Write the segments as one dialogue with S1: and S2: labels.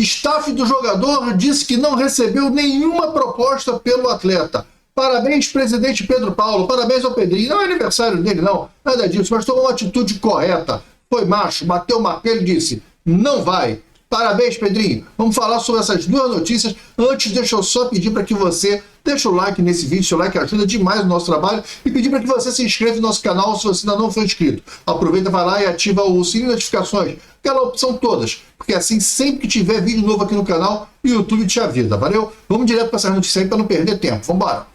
S1: Staff do jogador disse que não recebeu nenhuma proposta pelo atleta. Parabéns, presidente Pedro Paulo. Parabéns ao Pedrinho. Não é aniversário dele, não. Nada disso. Mas tomou uma atitude correta. Foi macho, bateu o martelo e disse: não vai. Parabéns, Pedrinho. Vamos falar sobre essas duas notícias. Antes, deixa eu só pedir para que você deixe o like nesse vídeo. Seu like ajuda demais o nosso trabalho. E pedir para que você se inscreva no nosso canal se você ainda não for inscrito. Aproveita, vai lá e ativa o sininho de notificações. Aquela opção todas. Porque assim, sempre que tiver vídeo novo aqui no canal, o YouTube te avisa. Valeu? Vamos direto para essas notícias aí para não perder tempo. Vamos embora.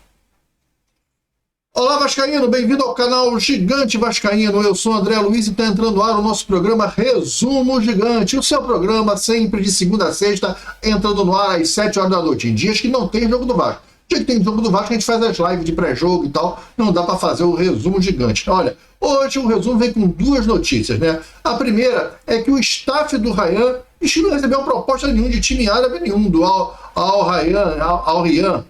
S1: Olá, Vascaíno, bem-vindo ao canal Gigante Vascaíno. Eu sou André Luiz e está entrando no ar o nosso programa Resumo Gigante. O seu programa sempre de segunda a sexta, entrando no ar às 7 horas da noite, em dias que não tem jogo do Vasco. Dia que tem jogo do Vasco, a gente faz as lives de pré-jogo e tal, não dá para fazer o Resumo Gigante. Olha, hoje o resumo vem com duas notícias, né? A primeira é que o staff do Rayhan diz que não recebeu proposta nenhuma de time árabe nenhum, do Al-Rayyan,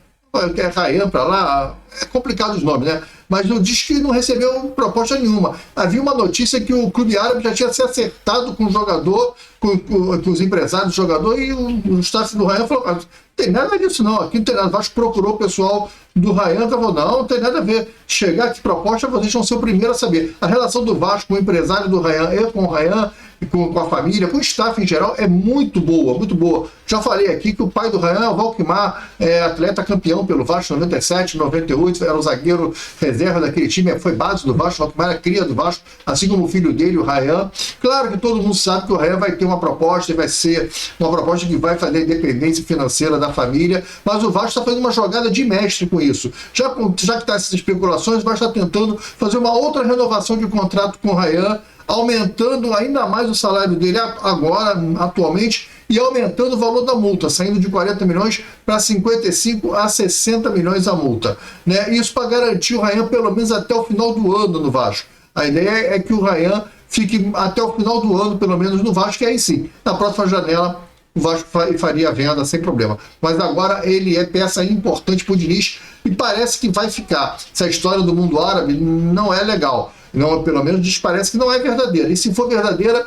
S1: que é Rayhan para lá, é complicado os nomes, né? Mas diz que não recebeu proposta nenhuma. Havia uma notícia que o clube árabe já tinha se acertado com o jogador, com os empresários do jogador, e o staff do Rayhan falou: não tem nada disso não, aqui não tem nada. O Vasco procurou o pessoal do Rayhan, falou: não tem nada a ver. Chegar aqui proposta, vocês vão ser o primeiro a saber. A relação do Vasco com o empresário do Rayhan e com o Rayhan, com a família, com o staff em geral, é muito boa, muito boa. Já falei aqui que o pai do Rayhan, o Valquimar, é atleta campeão pelo Vasco 97, 98, era o zagueiro reserva daquele time, foi base do Vasco, o Valquimar era cria do Vasco, assim como o filho dele, o Rayhan. Claro que todo mundo sabe que o Rayhan vai ter uma proposta, e vai ser uma proposta que vai fazer a independência financeira da família, mas o Vasco está fazendo uma jogada de mestre com isso. Já que está essas especulações, o Vasco está tentando fazer uma outra renovação de contrato com o Rayhan, aumentando ainda mais o salário dele agora, atualmente, e aumentando o valor da multa, saindo de 40 milhões para 55 a 60 milhões a multa, né? Isso para garantir o Rayhan pelo menos até o final do ano no Vasco. A ideia é que o Rayhan fique até o final do ano, pelo menos no Vasco, e aí sim, na próxima janela, o Vasco faria a venda sem problema. Mas agora ele é peça importante para o Diniz e parece que vai ficar. Essa história do mundo árabe não é legal. Não, pelo menos parece que não é verdadeira. E se for verdadeira,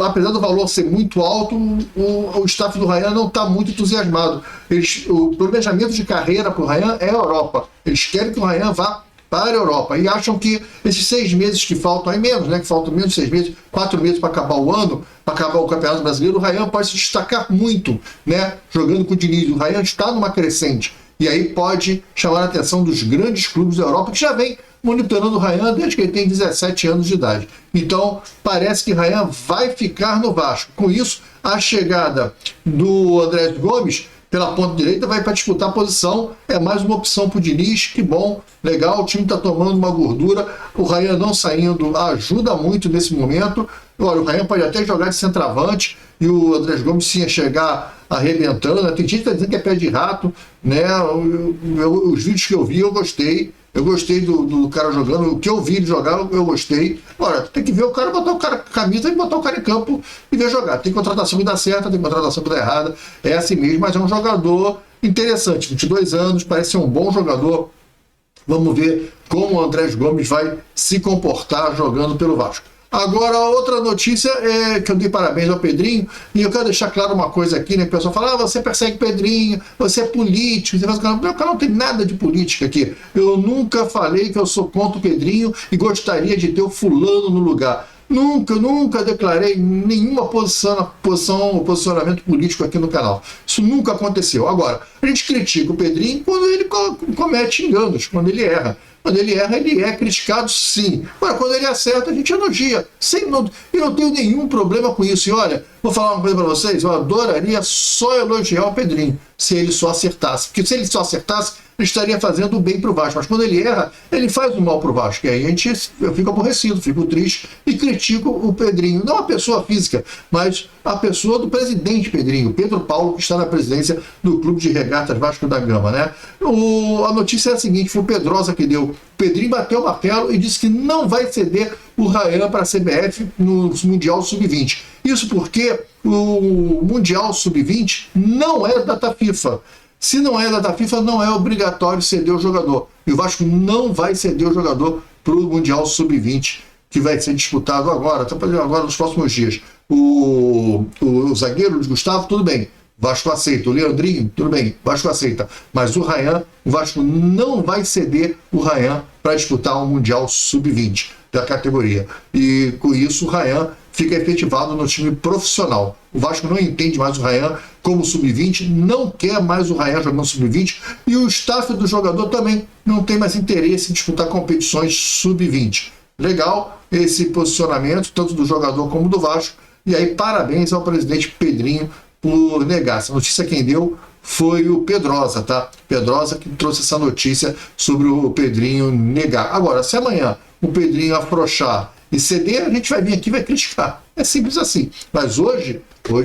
S1: apesar do valor ser muito alto, o staff do Rayhan não está muito entusiasmado. O planejamento de carreira para o Rayhan é a Europa. Eles querem que o Rayhan vá para a Europa e acham que esses 6 meses que faltam, aí menos, né? Que faltam menos de 6 meses, 4 meses para acabar o ano, para acabar o Campeonato Brasileiro, o Rayhan pode se destacar muito, né? Jogando com o Diniz. O Rayhan está numa crescente. E aí pode chamar a atenção dos grandes clubes da Europa, que já vem monitorando o Rayhan desde que ele tem 17 anos de idade. Então, parece que Rayhan vai ficar no Vasco. Com isso, a chegada do André Gomes pela ponta direita vai para disputar a posição. É mais uma opção para o Diniz. Que bom, legal, o time está tomando uma gordura. O Rayhan não saindo ajuda muito nesse momento. Agora, o Rayhan pode até jogar de centroavante e o André Gomes sim chegar arrebentando. Tem gente que está dizendo que é pé de rato, né? Os vídeos que eu vi, eu gostei. Eu gostei do cara jogando. O que eu vi ele jogar, eu gostei. Agora, tem que ver o cara botar o cara com camisa e botar o cara em campo e ver jogar. Tem contratação que dá certa, tem contratação que dá errada. É assim mesmo, mas é um jogador interessante. 22 anos, parece ser um bom jogador. Vamos ver como o André Gomes vai se comportar jogando pelo Vasco. Agora, outra notícia é que eu dei parabéns ao Pedrinho, e eu quero deixar claro uma coisa aqui, né? O pessoal fala: você persegue Pedrinho, você é político, você faz... Meu canal não tem nada de política aqui. Eu nunca falei que eu sou contra o Pedrinho e gostaria de ter o fulano no lugar. Nunca declarei nenhuma posicionamento político aqui no canal. Isso nunca aconteceu. Agora, a gente critica o Pedrinho quando ele comete enganos, quando ele erra. Quando ele erra, ele é criticado, sim. Agora, quando ele acerta, a gente elogia. Eu não tenho nenhum problema com isso. E olha, vou falar uma coisa para vocês, eu adoraria só elogiar o Pedrinho, se ele só acertasse. Porque se ele só acertasse, ele estaria fazendo o bem para o Vasco. Mas quando ele erra, ele faz o mal para o Vasco. E aí eu fico aborrecido, fico triste e critico o Pedrinho. Não a pessoa física, mas a pessoa do presidente Pedrinho, Pedro Paulo, que está na presidência do Clube de Regatas Vasco da Gama, né? A notícia é a seguinte, foi o Pedrosa que deu. O Pedrinho bateu o martelo e disse que não vai ceder o Rayhan para a CBF no Mundial Sub-20. Isso porque o Mundial Sub-20 não é data FIFA. Se não é data FIFA, não é obrigatório ceder o jogador. E o Vasco não vai ceder o jogador para o Mundial Sub-20, que vai ser disputado agora, está fazendo agora nos próximos dias. o zagueiro Luiz Gustavo, tudo bem. Vasco aceita. O Leandrinho, tudo bem, Vasco aceita. Mas o Ryan, o Vasco não vai ceder o Ryan para disputar o Mundial Sub-20 da categoria. E com isso o Ryan fica efetivado no time profissional. O Vasco não entende mais o Ryan como Sub-20, não quer mais o Ryan jogando Sub-20 e o staff do jogador também não tem mais interesse em disputar competições Sub-20. Legal esse posicionamento, tanto do jogador como do Vasco. E aí, parabéns ao presidente Pedrinho por negar. Essa notícia quem deu foi o Pedrosa, tá? Pedrosa que trouxe essa notícia sobre o Pedrinho negar. Agora, se amanhã o Pedrinho afrouxar e ceder, a gente vai vir aqui e vai criticar. É simples assim. Mas hoje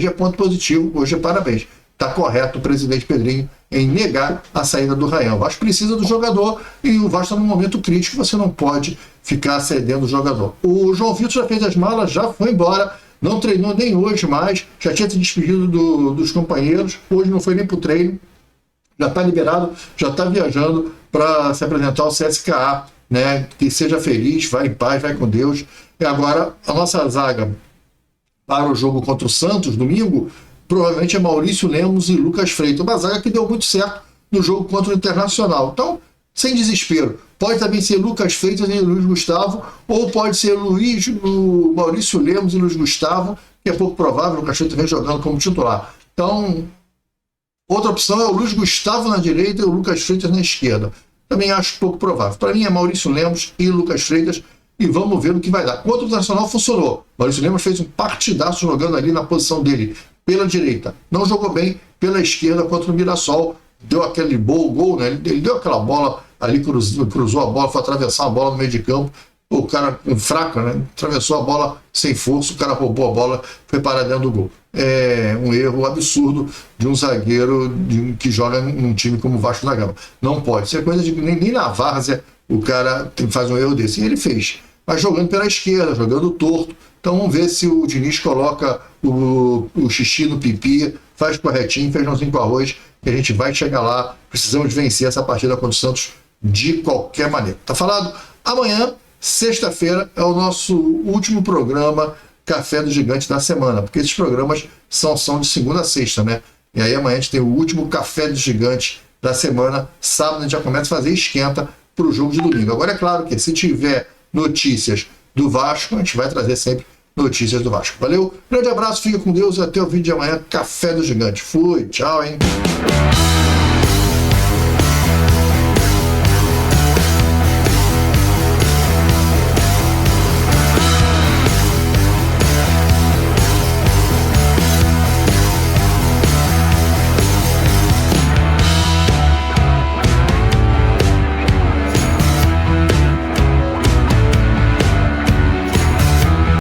S1: é ponto positivo, hoje é parabéns. Está correto o presidente Pedrinho em negar a saída do Ryan. O Vasco precisa do jogador e o Vasco está num momento crítico, você não pode ficar cedendo o jogador. O João Vitor já fez as malas, já foi embora, não treinou nem hoje mais, já tinha se despedido dos companheiros, hoje não foi nem para o treino, já está liberado, já está viajando para se apresentar ao CSKA, né? Que seja feliz, vai em paz, vai com Deus. E agora, a nossa zaga para o jogo contra o Santos, domingo, provavelmente é Maurício Lemos e Lucas Freitas, uma zaga que deu muito certo no jogo contra o Internacional. Então, sem desespero, pode também ser Lucas Freitas e Luiz Gustavo, ou pode ser Maurício Lemos e Luiz Gustavo, que é pouco provável, o Lucas Freitas vem jogando como titular. Então, outra opção é o Luiz Gustavo na direita e o Lucas Freitas na esquerda. Também acho pouco provável. Para mim é Maurício Lemos e Lucas Freitas, e vamos ver no que vai dar. Contra o Internacional funcionou. Maurício Lemos fez um partidaço jogando ali na posição dele, pela direita. Não jogou bem pela esquerda contra o Mirassol. Deu aquele gol, né? Ele deu aquela bola ali, cruzou a bola, foi atravessar a bola no meio de campo. O cara fraco, né? Atravessou a bola sem força, o cara roubou a bola, foi parar dentro do gol. É um erro absurdo de um zagueiro que joga num time como o Vasco da Gama. Não pode. Isso é coisa de nem na várzea o cara faz um erro desse. E ele fez. Mas jogando pela esquerda, jogando torto. Então vamos ver se o Diniz coloca o xixi no pipi, faz corretinho, feijãozinho com arroz, que a gente vai chegar lá. Precisamos vencer essa partida contra o Santos de qualquer maneira. Tá falado? Amanhã, sexta-feira, é o nosso último programa Café do Gigante da semana, porque esses programas são de segunda a sexta, né? E aí amanhã a gente tem o último Café do Gigante da semana. Sábado a gente já começa a fazer esquenta para o jogo de domingo. Agora é claro que se tiver notícias do Vasco, a gente vai trazer sempre notícias do Vasco. Valeu, grande abraço, fica com Deus e até o vídeo de amanhã, Café do Gigante. Fui, tchau, hein?